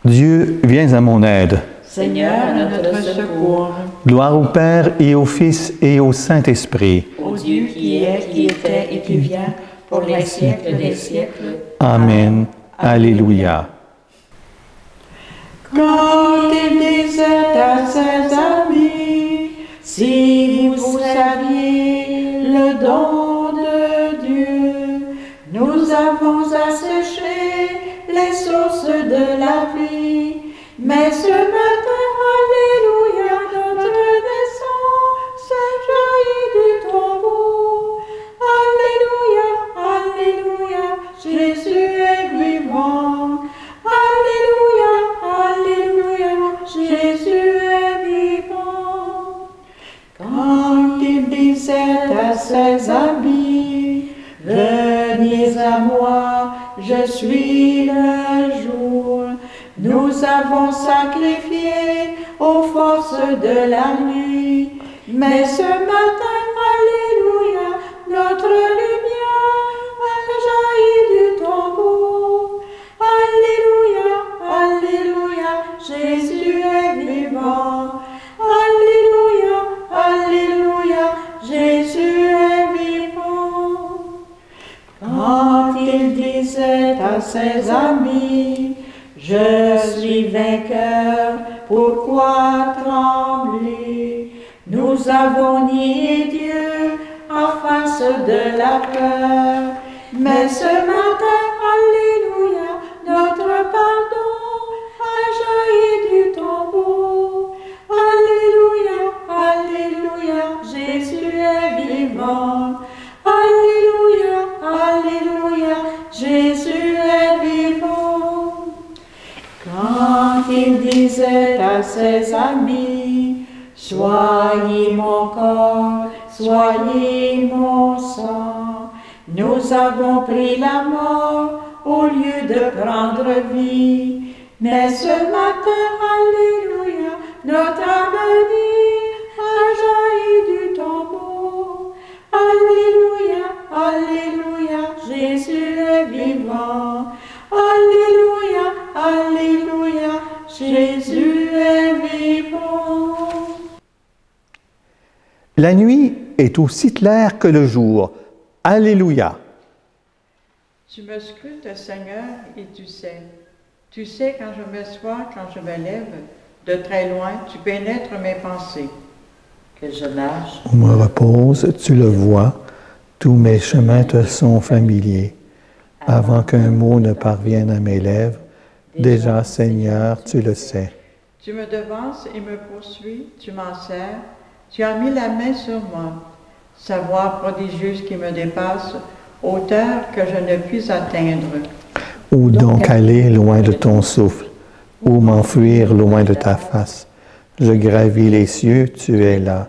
Dieu, viens à mon aide. Seigneur, notre secours. Gloire au Père et au Fils et au Saint-Esprit. Ô Dieu qui est, qui était et qui vient, pour les siècles des siècles. Amen. Alléluia. Quand il disait à ses amis, si vous saviez le don de Dieu, nous avons asséché les sources de la vie. Mais ce matin, alléluia, notre naissance jaillit du tombeau. Alléluia, alléluia, Jésus est vivant. Alléluia, alléluia, Jésus est vivant. Quand il disait à ses amis, venez à moi, je suis le jour. Nous avons sacrifié aux forces de la nuit, mais ce matin, alléluia, notre lumière a jailli du tombeau. Alléluia, alléluia, Jésus est vivant. Alléluia, alléluia, Jésus est vivant. Quand il disait à ses amis, je suis vainqueur, pourquoi trembler? Nous avons nié Dieu en face de la peur, mais ce matin, alléluia, notre pardon a jailli du tombeau. Alléluia, alléluia, Jésus est vivant. Alléluia, alléluia, Jésus est vivant. Quand il disait à ses amis, soyez mon corps, soyez mon sang, nous avons pris la mort au lieu de prendre vie. Mais ce matin, alléluia, notre avenir a jailli du tombeau. Alléluia, alléluia, Jésus est vivant. Alléluia, alléluia, Jésus est vivant. La nuit est aussi claire que le jour. Alléluia. Tu me scrutes, Seigneur, et tu sais. Tu sais quand je m'assois, quand je me lève, de très loin, tu pénètres mes pensées. Que je nage Où me repose, tu le vois, tous mes chemins te sont familiers. Avant qu'un mot ne parvienne à mes lèvres, déjà, Seigneur, tu le sais. Tu me devances et me poursuis, tu m'en sers, tu as mis la main sur moi. Savoir prodigieuse qui me dépasse, hauteur que je ne puis atteindre. Où donc aller loin de ton souffle? Où m'enfuir loin de ta face? Je gravis les cieux, tu es là.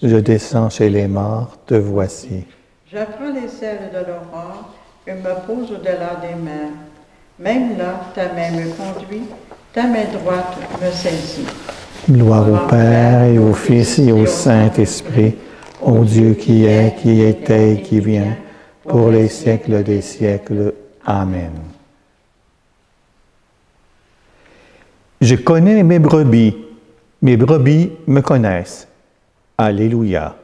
Je descends chez les morts, te voici. J'apprends les ailes de l'aurore et me pose au-delà des mers. Même là, ta main me conduit, ta main droite me saisit. Gloire au Père et au Fils et au Saint-Esprit, au Dieu qui est, qui était et qui vient, pour les siècles des siècles. Amen. Je connais mes brebis me connaissent. Alléluia.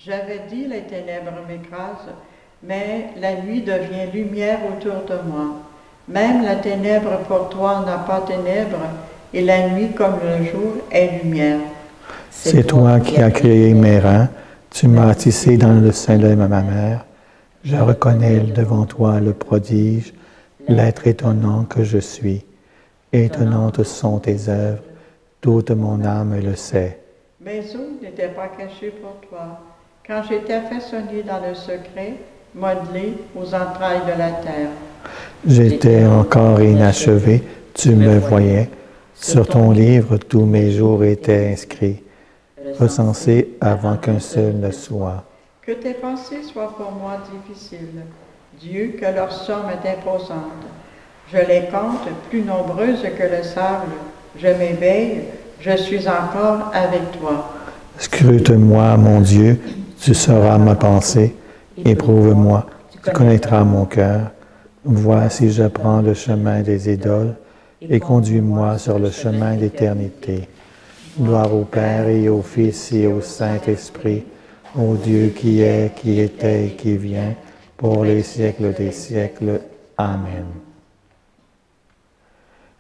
J'avais dit les ténèbres m'écrasent, mais la nuit devient lumière autour de moi. Même la ténèbre pour toi n'a pas ténèbres, et la nuit comme le jour est lumière. C'est toi qui as créé mes reins, tu m'as tissé dans le sein de ma mère. Je reconnais devant toi le prodige, l'être étonnant que je suis. Étonnantes sont tes œuvres, toute mon âme le sait. Mes os n'étaient pas cachés pour toi. Quand j'étais façonné dans le secret, modelé aux entrailles de la terre. J'étais encore inachevé, tu me voyais. Sur ton livre, tous mes jours étaient inscrits, recensés avant qu'un seul ne soit. Que tes pensées soient pour moi difficiles. Dieu, que leur somme est imposante. Je les compte plus nombreuses que le sable. Je m'éveille, je suis encore avec toi. Scrute-moi, mon Dieu, tu sauras ma pensée. Éprouve-moi, tu connaîtras mon cœur. Vois si je prends le chemin des idoles, et conduis-moi sur le chemin d'éternité. Gloire au Père et au Fils et au Saint-Esprit, au Dieu qui est, qui était et qui vient, pour les siècles des siècles. Amen.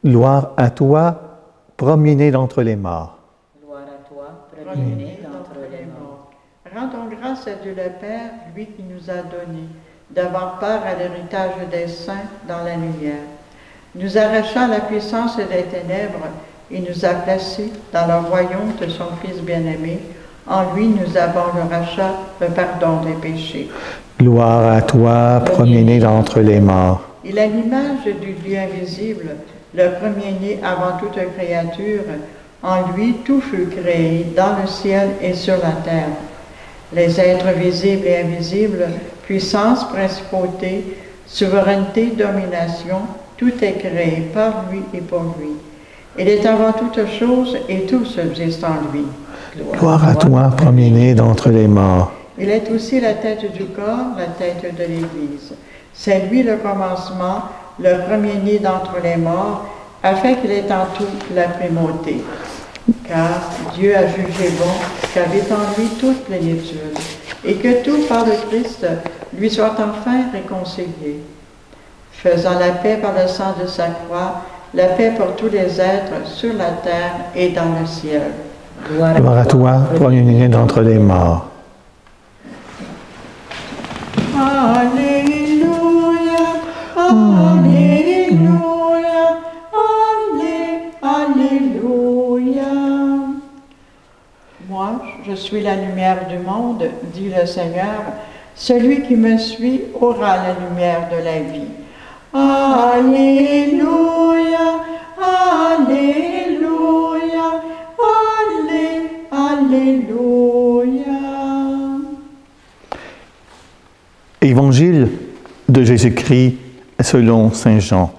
Gloire à toi, premier-né d'entre les morts. Gloire à toi, premier-né d'entre les morts. Rendons grâce à Dieu le Père, lui qui nous a donné d'avoir part à l'héritage des saints dans la lumière, nous arrachant la puissance des ténèbres et nous a placés dans le royaume de son Fils bien-aimé. En lui, nous avons le rachat, le pardon des péchés. Gloire à toi, premier-né d'entre les morts. Il a l'image du Dieu invisible, le premier-né avant toute créature. En lui, tout fut créé, dans le ciel et sur la terre. Les êtres visibles et invisibles, puissance, principauté, souveraineté, domination, tout est créé par lui et pour lui. Il est avant toute chose et tout subsiste en lui. Gloire à toi, premier-né d'entre les morts. Il est aussi la tête du corps, la tête de l'Église. C'est lui le commencement, le premier-né d'entre les morts, afin qu'il ait en tout la primauté. Car Dieu a jugé bon qu'habite en lui toute plénitude, et que tout par le Christ lui soit enfin réconcilié. Faisant la paix par le sang de sa croix, la paix pour tous les êtres sur la terre et dans le ciel. Gloire à toi, premier-né d'entre les morts. Alléluia, Alléluia, Alléluia. Moi, je suis la lumière du monde, dit le Seigneur. Celui qui me suit aura la lumière de la vie. Alléluia, Alléluia, Alléluia. Évangile de Jésus-Christ selon Saint Jean.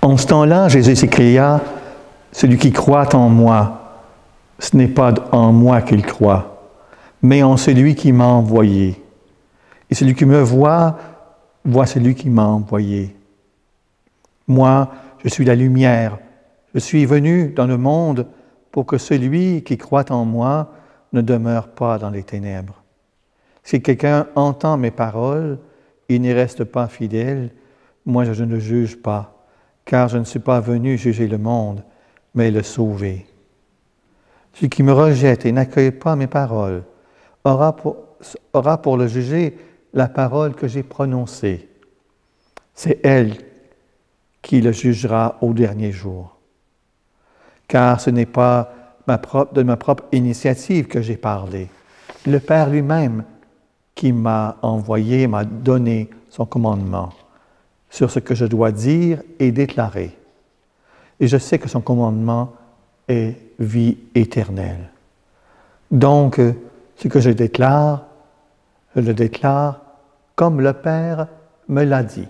En ce temps-là, Jésus s'écria, « Celui qui croit en moi, ce n'est pas en moi qu'il croit, mais en celui qui m'a envoyé. Et celui qui me voit, voit celui qui m'a envoyé. Moi, je suis la lumière. Je suis venu dans le monde pour que celui qui croit en moi ne demeure pas dans les ténèbres. Si quelqu'un entend mes paroles et n'y reste pas fidèle, moi je ne le juge pas, car je ne suis pas venu juger le monde, mais le sauver. Celui qui me rejette et n'accueille pas mes paroles aura pour le juger la parole que j'ai prononcée. C'est elle qui le jugera au dernier jour. Car ce n'est pas de ma propre initiative que j'ai parlé. Le Père lui-même qui m'a envoyé m'a donné son commandement sur ce que je dois dire et déclarer. Et je sais que son commandement est vie éternelle. Donc, ce que je le déclare comme le Père me l'a dit.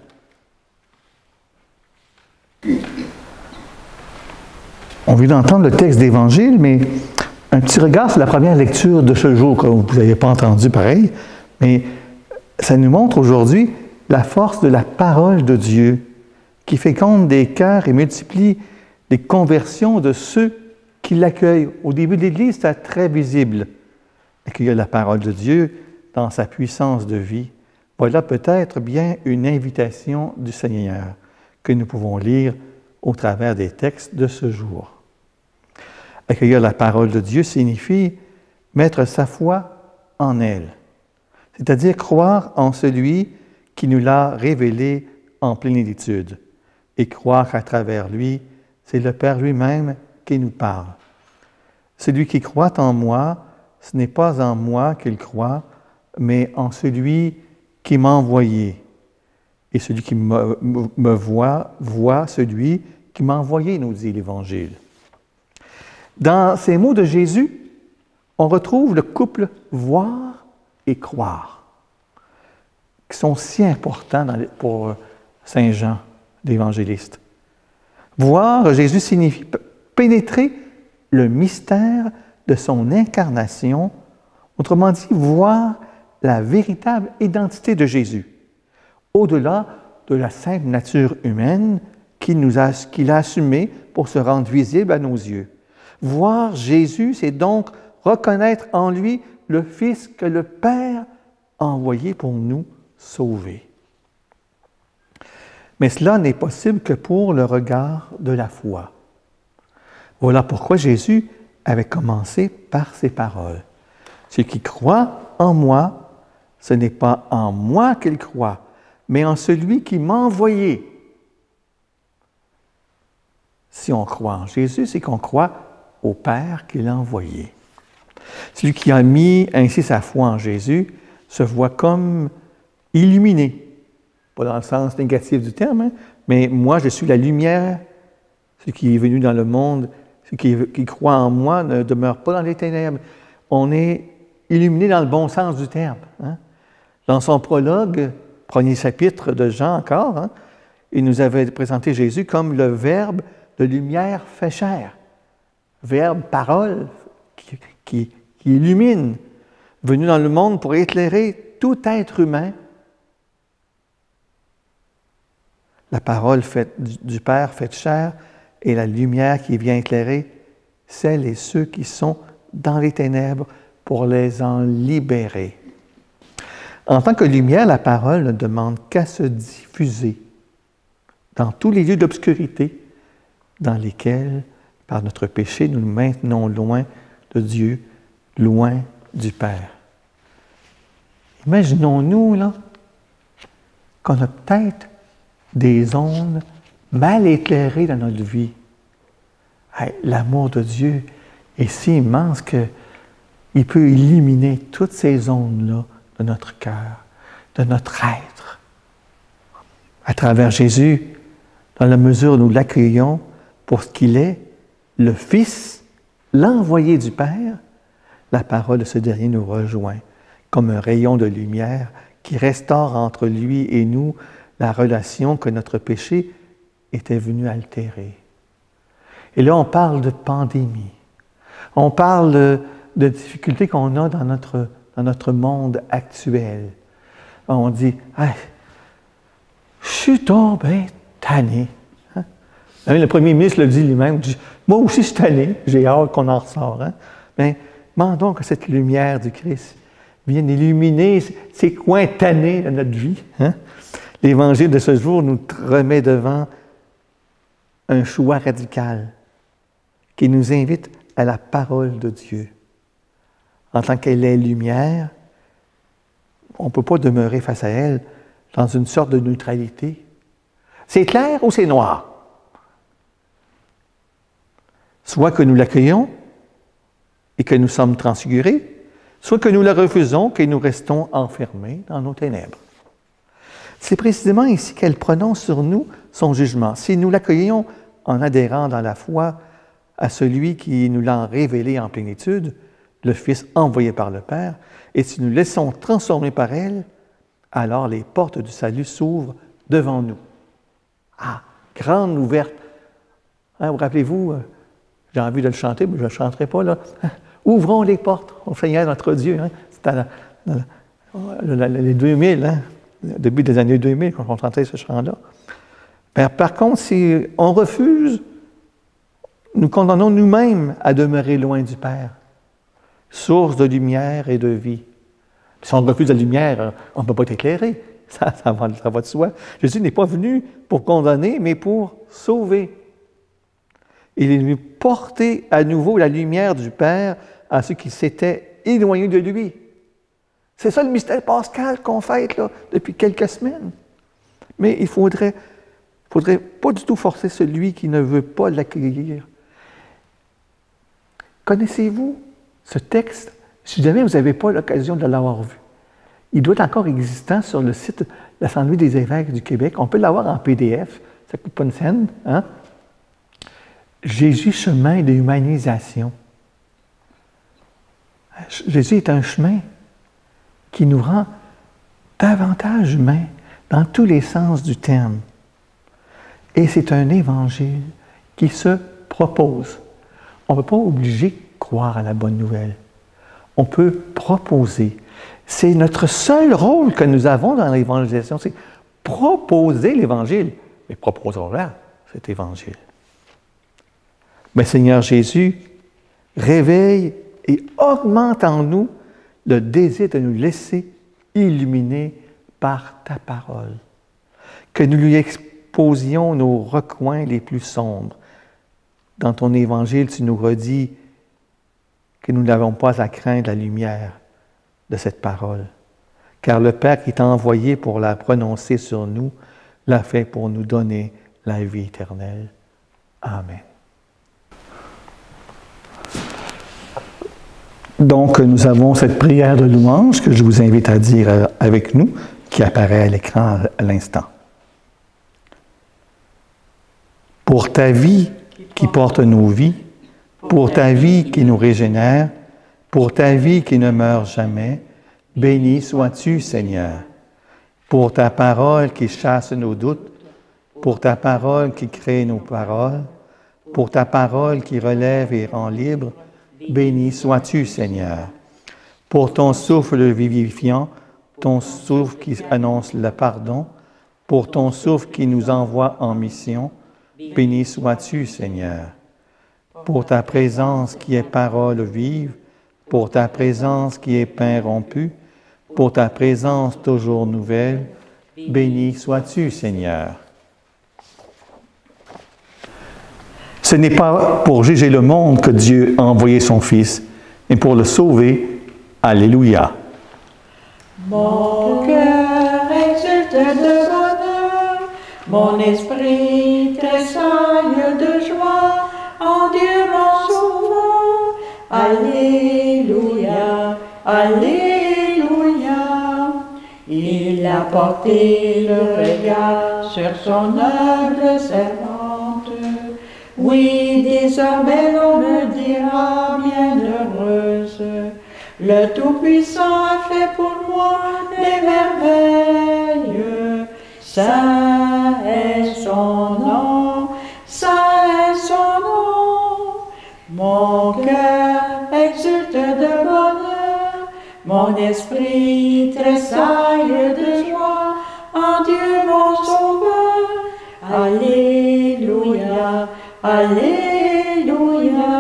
On vient d'entendre le texte d'Évangile, mais un petit regard sur la première lecture de ce jour, que vous n'avez pas entendu pareil, mais ça nous montre aujourd'hui la force de la parole de Dieu qui féconde des cœurs et multiplie les conversions de ceux qui l'accueillent. Au début de l'Église, c'était très visible. Accueillir la parole de Dieu dans sa puissance de vie. Voilà peut-être bien une invitation du Seigneur que nous pouvons lire au travers des textes de ce jour. Accueillir la parole de Dieu signifie mettre sa foi en elle, c'est-à-dire croire en celui qui nous l'a révélé en plénitude et croire qu'à travers lui, c'est le Père lui-même qui nous parle. Celui qui croit en moi, ce n'est pas en moi qu'il croit, mais en celui qui m'a envoyé. Et celui qui me voit, voit celui qui m'a envoyé, nous dit l'Évangile. Dans ces mots de Jésus, on retrouve le couple voir et croire, qui sont si importants pour Saint Jean, l'évangéliste. Voir, Jésus signifie pénétrer le mystère de son incarnation, autrement dit, voir la véritable identité de Jésus, au-delà de la simple nature humaine qu'il a assumée pour se rendre visible à nos yeux. Voir Jésus, c'est donc reconnaître en lui le Fils que le Père a envoyé pour nous sauver. Mais cela n'est possible que pour le regard de la foi. Voilà pourquoi Jésus avait commencé par ces paroles. Celui qui croit en moi, ce n'est pas en moi qu'il croit, mais en celui qui m'a envoyé. Si on croit en Jésus, c'est qu'on croit au Père qui l'a envoyé. Celui qui a mis ainsi sa foi en Jésus se voit comme illuminé. Pas dans le sens négatif du terme, hein, mais moi, je suis la lumière. Celui qui est venu dans le monde, celui qui croit en moi ne demeure pas dans les ténèbres. On est illuminé dans le bon sens du terme. Hein. Dans son prologue, premier chapitre de Jean encore, hein, il nous avait présenté Jésus comme le Verbe de lumière fait chair. Verbe, parole, qui illumine, venu dans le monde pour éclairer tout être humain. La parole du Père faite chair et la lumière qui vient éclairer celles et ceux qui sont dans les ténèbres pour les en libérer. En tant que lumière, la parole ne demande qu'à se diffuser dans tous les lieux d'obscurité dans lesquels, par notre péché, nous nous maintenons loin de Dieu, loin du Père. Imaginons-nous, là, qu'on a peut-être des zones mal éclairées dans notre vie. Hey, l'amour de Dieu est si immense qu'il peut éliminer toutes ces zones-là de notre cœur, de notre être. À travers Jésus, dans la mesure où nous l'accueillons pour ce qu'il est, le Fils, l'envoyé du Père, la parole de ce dernier nous rejoint comme un rayon de lumière qui restaure entre lui et nous la relation que notre péché était venu altérer. Et là, on parle de pandémie. On parle de difficultés qu'on a dans notre monde actuel. On dit hey, « Je suis tombé tanné. Hein? » Le premier ministre le dit lui-même, « Moi aussi, je suis tanné. J'ai hâte qu'on en ressort. Hein? » Mais demandons que cette lumière du Christ vienne illuminer ces coins tannés de notre vie. Hein? L'Évangile de ce jour nous remet devant un choix radical qui nous invite à la parole de Dieu. En tant qu'elle est lumière, on ne peut pas demeurer face à elle dans une sorte de neutralité. C'est clair ou c'est noir? Soit que nous l'accueillons et que nous sommes transfigurés, soit que nous la refusons et nous restons enfermés dans nos ténèbres. C'est précisément ici qu'elle prononce sur nous son jugement. Si nous l'accueillons en adhérant dans la foi à celui qui nous l'a révélé en plénitude, le Fils envoyé par le Père, et si nous laissons transformer par elle, alors les portes du salut s'ouvrent devant nous. Ah, grande ouverte. Hein, vous rappelez-vous, j'ai envie de le chanter, mais je ne le chanterai pas là. Ouvrons les portes au Seigneur notre Dieu. Hein. C'était les 2000, hein, début des années 2000, quand on chantait ce chant-là. Par contre, si on refuse, nous condamnons nous-mêmes à demeurer loin du Père, source de lumière et de vie. Si on refuse la lumière, on ne peut pas être éclairé. Ça va de soi. Jésus n'est pas venu pour condamner, mais pour sauver. Il est venu porter à nouveau la lumière du Père à ceux qui s'étaient éloignés de lui. C'est ça le mystère pascal qu'on fête là, depuis quelques semaines. Mais il faudrait pas du tout forcer celui qui ne veut pas l'accueillir. Connaissez-vous ce texte? Si jamais vous n'avez pas l'occasion de l'avoir vu, il doit être encore existant sur le site de l'Assemblée des évêques du Québec. On peut l'avoir en PDF, ça ne coûte pas une scène. Hein? Jésus, chemin de humanisation. Jésus est un chemin qui nous rend davantage humains dans tous les sens du terme. Et c'est un évangile qui se propose. On ne peut pas obliger de croire à la bonne nouvelle. On peut proposer. C'est notre seul rôle que nous avons dans l'évangélisation, c'est proposer l'Évangile. Mais proposons-le, cet Évangile. Mais Seigneur Jésus, réveille et augmente en nous le désir de nous laisser illuminer par ta parole. Que nous lui exposions nos recoins les plus sombres. Dans ton Évangile, tu nous redis que nous n'avons pas à craindre la lumière de cette parole, car le Père qui t'a envoyé pour la prononcer sur nous l'a fait pour nous donner la vie éternelle. Amen. Donc, nous avons cette prière de louange que je vous invite à dire avec nous, qui apparaît à l'écran à l'instant. Pour ta vie qui porte nos vies, pour ta vie qui nous régénère, pour ta vie qui ne meurt jamais, béni sois-tu, Seigneur. Pour ta parole qui chasse nos doutes, pour ta parole qui crée nos paroles, pour ta parole qui relève et rend libre, béni sois-tu, Seigneur. Pour ton souffle vivifiant, ton souffle qui annonce le pardon, pour ton souffle qui nous envoie en mission, béni sois-tu, Seigneur. Pour ta présence qui est parole vive, pour ta présence qui est pain rompu, pour ta présence toujours nouvelle, béni sois-tu, Seigneur. Ce n'est pas pour juger le monde que Dieu a envoyé son Fils, mais pour le sauver. Alléluia. Mon cœur exulte de bonheur, mon esprit tressaille de joie, en Dieu mon sauveur. Alléluia, alléluia. Il a porté le regard sur son humble servante. Oui, désormais l'on me dira bienheureuse. Le Tout-Puissant a fait pour moi des merveilles. Saint est son nom, saint est son nom. Mon cœur exulte de bonheur, mon esprit tressaille de joie, en Dieu mon sauveur. Alléluia, alléluia.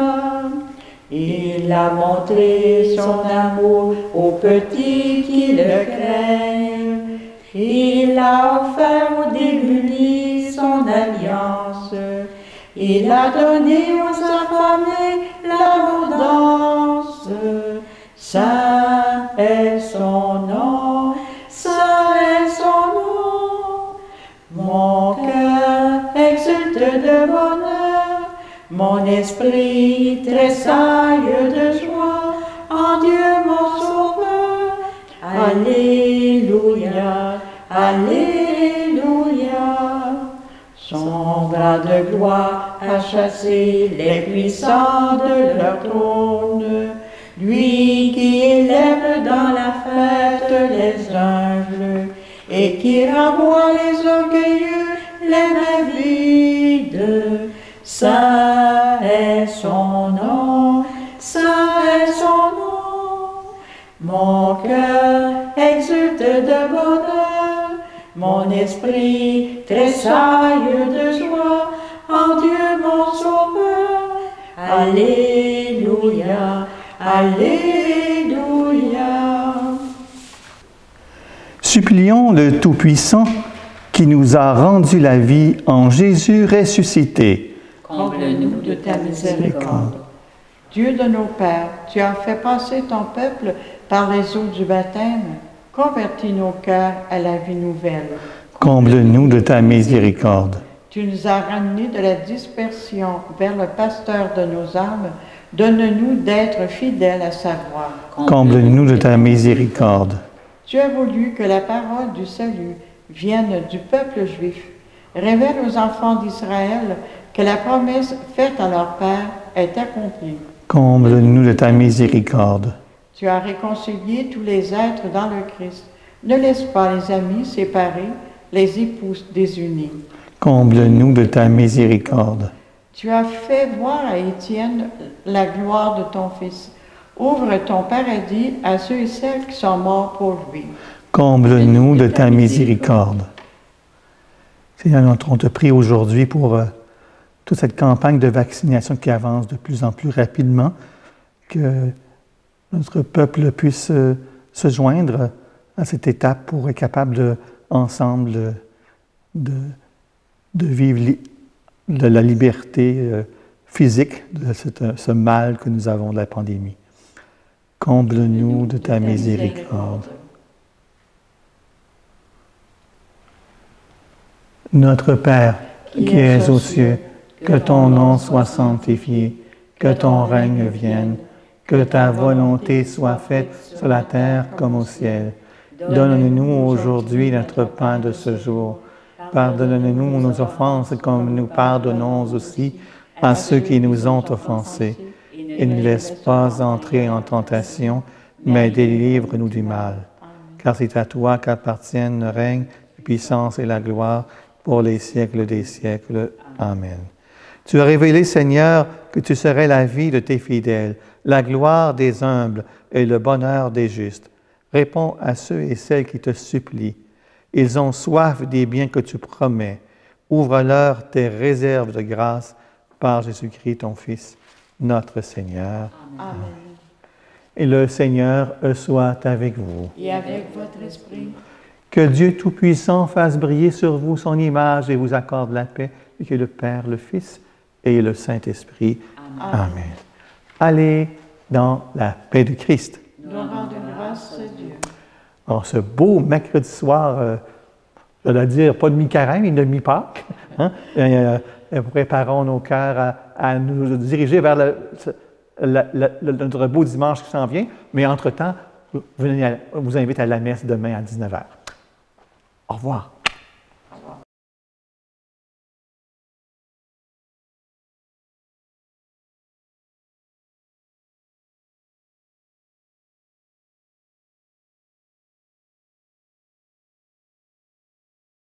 Il a montré son amour aux petits qui le craignent. Il a offert aux démunis son alliance. Il a donné aux affamés l'abondance. Saint est son nom, saint est son nom. Mon cœur exulte de bonheur, mon esprit tressaille de joie, en Dieu mon sauveur. Alléluia, alléluia. Son bras de gloire a chassé les puissants de leur trône, lui qui élève dans la fête les humbles et qui renvoie les orgueilleux, les mains vides. Saint est son nom, saint est son nom. Mon cœur exulte de bonheur, mon esprit tressaille de joie, en Dieu mon sauveur. Alléluia, alléluia. Supplions le Tout-Puissant qui nous a rendu la vie en Jésus ressuscité. Comble-nous de ta miséricorde. Dieu de nos pères, tu as fait passer ton peuple par les eaux du baptême. Convertis nos cœurs à la vie nouvelle. Comble-nous de ta miséricorde. Tu nous as ramenés de la dispersion vers le pasteur de nos âmes. Donne-nous d'être fidèles à sa voix. Comble-nous de ta miséricorde. Tu as voulu que la parole du salut vienne du peuple juif. Révèle aux enfants d'Israël que la promesse faite à leur père est accomplie. Comble-nous de ta miséricorde. Tu as réconcilié tous les êtres dans le Christ. Ne laisse pas les amis séparés, les épouses désunies. Comble-nous de ta miséricorde. Tu as fait voir à Étienne la gloire de ton Fils. Ouvre ton paradis à ceux et celles qui sont morts pour lui. Comble-nous de ta miséricorde. Seigneur, on te prie aujourd'hui pour toute cette campagne de vaccination qui avance de plus en plus rapidement, que notre peuple puisse se joindre à cette étape pour être capable ensemble de vivre de la liberté physique de ce mal que nous avons de la pandémie. Comble-nous de ta miséricorde. Notre Père, qui es aux cieux, que ton nom soit sanctifié, que ton règne vienne, que ta volonté soit faite sur la terre comme au ciel. Donne-nous aujourd'hui notre pain de ce jour. Pardonne-nous nos offenses comme nous pardonnons aussi à ceux qui nous ont offensés. Et ne laisse pas entrer en tentation, mais délivre-nous du mal. Car c'est à toi qu'appartiennent le règne, la puissance et la gloire pour les siècles des siècles. Amen. Tu as révélé, Seigneur, que tu serais la vie de tes fidèles, la gloire des humbles et le bonheur des justes. Réponds à ceux et celles qui te supplient. Ils ont soif des biens que tu promets. Ouvre-leur tes réserves de grâce par Jésus-Christ, ton Fils, notre Seigneur. Amen. Et le Seigneur soit avec vous. Et avec votre esprit. Que Dieu Tout-Puissant fasse briller sur vous son image et vous accorde la paix, et que le Père, le Fils et le Saint-Esprit. Amen. Allez dans la paix de Christ. Nous rendons grâce à Dieu. Alors, ce beau mercredi soir, je dois dire, pas de mi-carême, mais de mi-Pâques, hein? Préparons nos cœurs à nous diriger vers notre beau dimanche qui s'en vient, mais entre-temps, je vous invite à la messe demain à 19h. Au revoir.